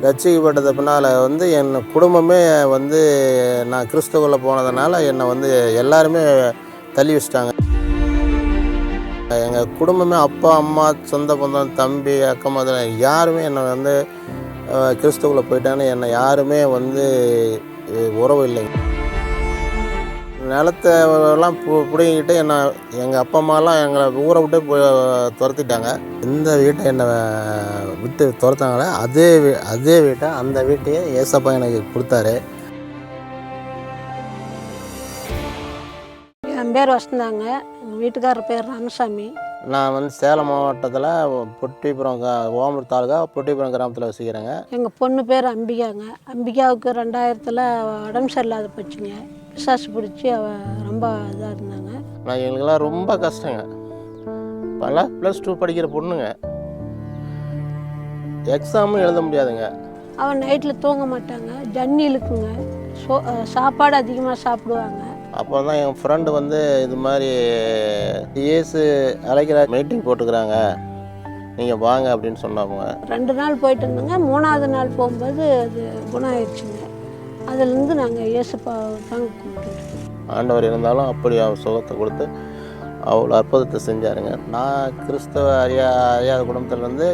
ரட்சிக்கப்பட்டது பின்னால் வந்து என் குடும்பமே வந்து நான் கிறிஸ்துவுக்குள்ளே போனதுனால என்னை வந்து எல்லாருமே தள்ளி வச்சிட்டாங்க. எங்கள் குடும்பமே அப்பா அம்மா சொந்த பந்தம் தம்பி அக்கம் மதம் யாருமே என்னை வந்து கிறிஸ்துவுக்குள்ளே போயிட்டான்னு என்னை யாருமே வந்து உறவு இல்லைங்க. நிலத்தெல்லாம் பிடிங்கிட்டு என்னை எங்கள் அப்பா அம்மாலாம் எங்களை ஊரை விட்டு துரத்திட்டாங்க. இந்த வீட்டை என்னை விட்டு துரத்தாங்களே அதே வீட்டை அந்த வீட்டையே ஏசப்பா எனக்கு கொடுத்தாரு. என் பேர் வசந்தாங்க. எங்கள் வீட்டுக்காரர் பேர் ராமசாமி. நான் வந்து சேலம் மாவட்டத்தில் பொட்டிப்புறம் ஓமூர் தாலுகா பொட்டிப்புறம் கிராமத்தில் வசிக்கிறேங்க. எங்கள் பொண்ணு பேர் அம்பிகாங்க. அம்பிகாவுக்கு 2000 உடம்பு சரியில்லாத போச்சுங்க. பிசாசு பிடிச்சி அவள் ரொம்ப இதாக இருந்தாங்க. நான் எங்களுக்கெல்லாம் ரொம்ப கஷ்டங்க. பல +2 படிக்கிற பொண்ணுங்க, எக்ஸாமும் எழுத முடியாதுங்க. அவன் நைட்டில் தூங்க மாட்டாங்க, ஜன்னி இழுக்குங்க, சாப்பாடு அதிகமாக சாப்பிடுவாங்க. அப்போ தான் என் ஃப்ரெண்டு வந்து இது மாதிரி இயேசு அழைக்கிற மீட்டிங் போட்டுக்கிறாங்க, நீங்கள் வாங்க அப்படின்னு சொன்னாங்க. 2 நாள் போயிட்டு இருந்தோங்க. 3ஆவது நாள் போகும்போது அது குணம் ஆயிடுச்சுங்க. அதுலேருந்து நாங்கள் இயேசுப்பாவை தான் கூப்பிட்டுருக்கோம். ஆண்டவர் இருந்தாலும் அப்படி அவர் சுகத்தை கொடுத்து அவ்வளோ அற்புதத்தை செஞ்சாருங்க. நான் கிறிஸ்தவ அறியாத குடும்பத்திலேருந்து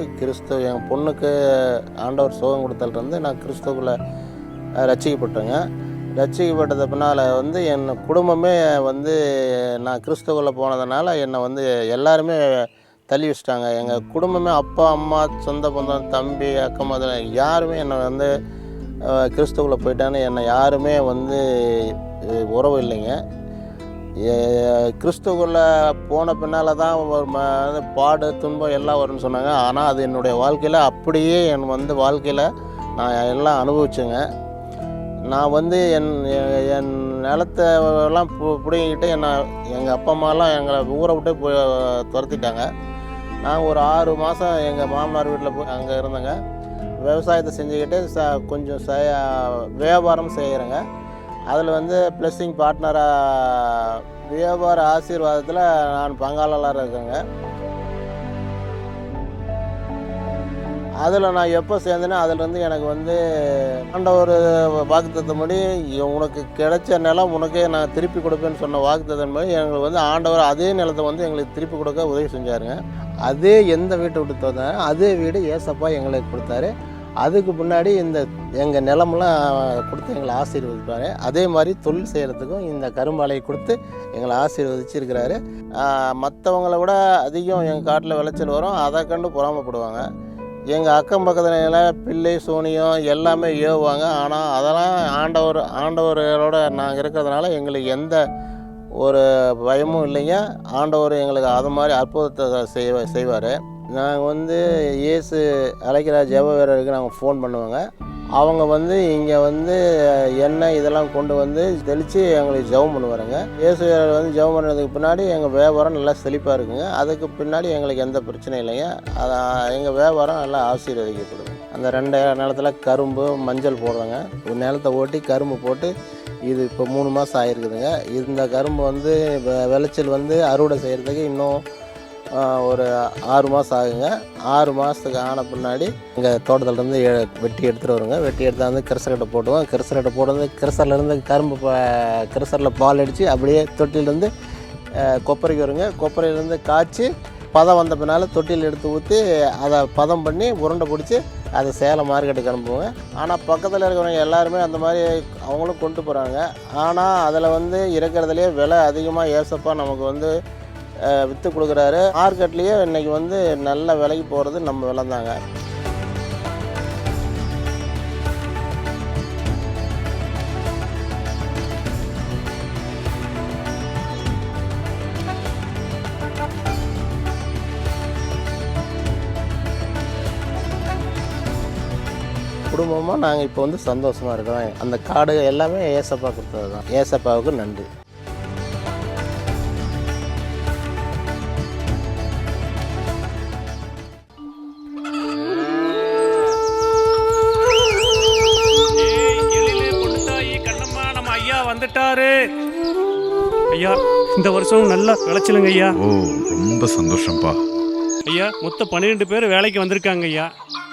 என் பொண்ணுக்கு ஆண்டவர் சுகம் கொடுத்ததுலேருந்து நான் கிறிஸ்தவுக்குள்ளே ரட்சிக்கப்பட்டேங்க. ரட்சிக்கப்பட்டது பின்னால் வந்து என் குடும்பமே வந்து நான் கிறிஸ்துவுக்குள்ளே போனதுனால என்னை வந்து எல்லாருமே தள்ளி வச்சிட்டாங்க. எங்கள் குடும்பமே அப்பா அம்மா சொந்த பந்தம் தம்பி அக்கம் மதம் யாருமே என்னை வந்து கிறிஸ்துவுக்குள்ளே போயிட்டான்னு என்னை யாருமே வந்து உறவு இல்லைங்க. கிறிஸ்துவுக்குள்ளே போன பின்னால் தான் ஒரு பாடு துன்பம் எல்லாம் வரும்னு சொன்னாங்க. ஆனால் அது என்னுடைய வாழ்க்கையில் அப்படியே என் வந்து வாழ்க்கையில் நான் எல்லாம் அனுபவிச்சேங்க. நான் வந்து என் நிலத்தெல்லாம் பிடிங்கிட்டு எங்கள் அப்பா அம்மாலாம் எங்களை ஊரை விட்டு துரத்திட்டாங்க. நான் ஒரு 6 மாதம் எங்கள் மாமனார் வீட்டில் போய் அங்கே இருந்தேங்க. விவசாயத்தை செஞ்சுக்கிட்டு கொஞ்சம் வியாபாரம் செய்கிறேங்க. அதில் வந்து ப்ளஸ்ஸிங் பார்ட்னராக வியாபார ஆசீர்வாதத்தில் நான் பங்காளராக இருக்கேங்க. அதில் நான் எப்போ சேர்ந்தேனோ அதிலேருந்து எனக்கு வந்து ஆண்டவர் வாக்குத்தத்தம்படி உனக்கு கிடைச்ச நிலம் உனக்கே நான் திருப்பி கொடுப்பேன்னு சொன்ன வாக்குத்தத்தம்படி எங்களுக்கு வந்து ஆண்டவர் அதே நிலத்தை வந்து எங்களுக்கு திருப்பி கொடுக்க உதவி செஞ்சாருங்க. அதே எந்த வீட்டை விட்டு தந்தாங்க அதே வீடு ஏசப்பா எங்களுக்கு கொடுத்தாரு. அதுக்கு முன்னாடி எங்கள் நிலமெல்லாம் கொடுத்து எங்களை ஆசீர்வதிப்பார். அதே மாதிரி தொழில் செய்கிறதுக்கும் இந்த கரும்பாலையை கொடுத்து எங்களை ஆசீர்வதிச்சிருக்கிறாரு. மற்றவங்கள விட அதிகம் எங்கள் காட்டில் விளைச்சல் வரும், அதை கண்டு பொறாமப்படுவாங்க. எங்கள் அக்கம் பக்கத்தில் பிள்ளை சூனியம் எல்லாமே ஏவுவாங்க. ஆனால் அதெல்லாம் ஆண்டவரோட நாங்கள் இருக்கிறதுனால எங்களுக்கு எந்த ஒரு பயமும் இல்லைங்க. ஆண்டவர் எங்களுக்கு அது மாதிரி அற்புதத்தை செய்வார். நாங்கள் வந்து இயேசு அழைக்கிற ஜெப வீரருக்கு நாங்கள் ஃபோன் பண்ணுவோங்க. அவங்க வந்து இங்கே வந்து எண்ணெய் இதெல்லாம் கொண்டு வந்து தெளித்து எங்களுக்கு ஜெபம் பண்ணுவாருங்க. இயேசு வீரர் வந்து ஜெபம் பண்ணுறதுக்கு பின்னாடி எங்கள் வியாபாரம் நல்லா செழிப்பாக இருக்குங்க. அதுக்கு பின்னாடி எங்களுக்கு எந்த பிரச்சனையும் இல்லைங்க. அதை எங்கள் வியாபாரம் நல்லா ஆசீர்வதிக்கப்படுது. அந்த 2 நிலத்தில் கரும்பு மஞ்சள் போடுறாங்க. ஒரு நிலத்தை ஓட்டி கரும்பு போட்டு இது இப்போ 3 மாதம் ஆகிருக்குதுங்க. இந்த கரும்பு வந்து விளைச்சல் வந்து அறுவடை செய்கிறதுக்கு இன்னும் ஒரு 6 மாதம் ஆகுங்க. 6 மாதத்துக்கு ஆன பின்னாடி எங்கள் தோட்டத்திலேருந்து வெட்டி எடுத்துகிட்டு வருங்க. வெட்டி எடுத்தால் வந்து கிரசரட்டை போட்டுவோம். கிரசரட்டை போடுறது கிரசர்லேருந்து கரும்பு கிரசரில் பால் அடித்து அப்படியே தொட்டிலேருந்து கொப்பரைக்கு வருங்க. கொப்பரையிலேருந்து காய்ச்சி பதம் வந்த பின்னால் தொட்டியில் எடுத்து ஊற்றி அதை பதம் பண்ணி உருண்டை பிடிச்சி அதை சேலம் மார்க்கெட்டுக்கு அனுப்புவோங்க. ஆனால் பக்கத்தில் இருக்கிறவங்க எல்லாருமே அந்த மாதிரி அவங்களும் கொண்டு போகிறாங்க. ஆனால் அதில் வந்து இருக்கிறதுலே விலை அதிகமாக ஏசப்பா நமக்கு வந்து விற்று கொடுக்குறாரு. மார்க்கெட்லேயே இன்றைக்கி வந்து நல்ல விலைக்கு போகிறது நம்ம விலை தாங்க. குடும்பமாக நாங்கள் இப்போ வந்து சந்தோஷமாக இருக்கிறோம். அந்த காடு எல்லாமே ஏசப்பா கொடுத்தது தான். ஏசப்பாவுக்கு நன்றி. வந்துட்டாரு ஐயா. இந்த வருஷம் நல்ல விளைச்சலுங்க ஐயா. ஓ, ரொம்ப சந்தோஷம்ப்பா ஐயா. மொத்தம் 12 பேர் வேலைக்கு வந்திருக்காங்க ஐயா.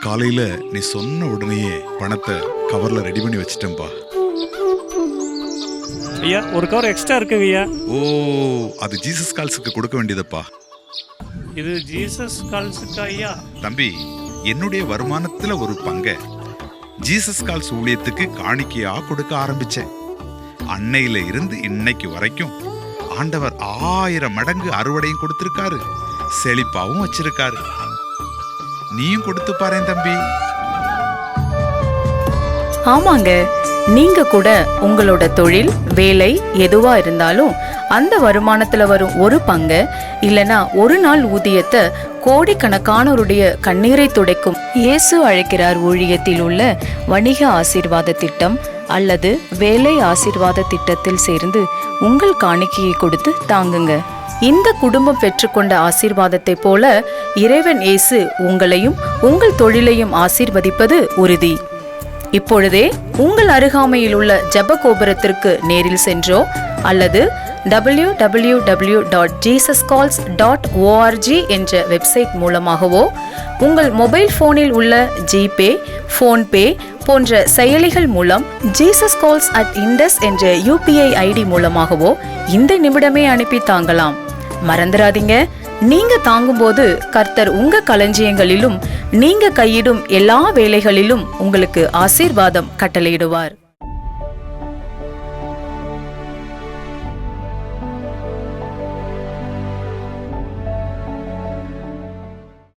காலையில நீ சொன்ன உடனேயே பணத்தை கவர்ல ரெடி பண்ணி வச்சிட்டேன்பா. ஐயா ஒரு கவர் எக்ஸ்ட்ரா இருக்குங்க ஐயா. ஓ, அது ஜீசஸ் கால்ஸுக்கு கொடுக்க வேண்டியதப்பா. இது ஜீசஸ் கால்ஸுக்கா ஐயா? தம்பி, என்னுடைய வருமானத்துல ஒரு பங்கை ஜீசஸ் கால்ஸ் ஊழியத்துக்கு காணிக்கையா கொடுக்க ஆரம்பிச்சேன். அன்னையில இருந்து இன்னைக்கு வரைக்கும் ஆண்டவர் 1000 மடங்கு அறுவடையும் கொடுத்திருக்காரு, செழிப்பாவும் வச்சிருக்காரு. நீயும் கொடுத்து பாரேன் தம்பி. ஆமாங்க, நீங்க கூட உங்களோட தொழில் வேலை எதுவா இருந்தாலும் அந்த வருமானத்துல வரும் ஒரு பங்கு இல்லனா ஒரு நாள் ஊதியத்தை கோடிக்கணக்கானோருடைய கண்ணீரை துடைக்கும் இயேசு அழைக்கிறார் ஊழியத்தில் உள்ள வணிக ஆசீர்வாத திட்டம் அல்லது வேலை ஆசீர்வாத திட்டத்தில் சேர்ந்து உங்கள் காணிக்கையை கொடுத்து தாங்குங்க. இந்த குடும்பம் பெற்றுக்கொண்ட ஆசீர்வாதத்தை போல இறைவன் இயேசு உங்களையும் உங்கள் தொழிலையும் ஆசீர்வதிப்பது உறுதி. இப்பொழுதே உங்கள் அருகாமையில் உள்ள ஜெப கோபுரத்திற்கு நேரில் சென்றோ அல்லது www.jesuscalls.org என்ற வெப்சைட் மூலமாகவோ உங்கள் மொபைல் போனில் உள்ள ஜிபே, போன்பே போன்ற செயலிகள் மூலம் jesuscalls@indus என்ற UPI ஐடி மூலமாகவோ இந்த நிமிடமே அனுப்பி தாங்கலாம். மறந்துடாதீங்க, நீங்க தாங்கும்போது கர்த்தர் உங்க களஞ்சியங்களிலும் நீங்க கையிடும் எல்லா வேலைகளிலும் உங்களுக்கு ஆசீர்வாதம் கட்டளையிடுவார்.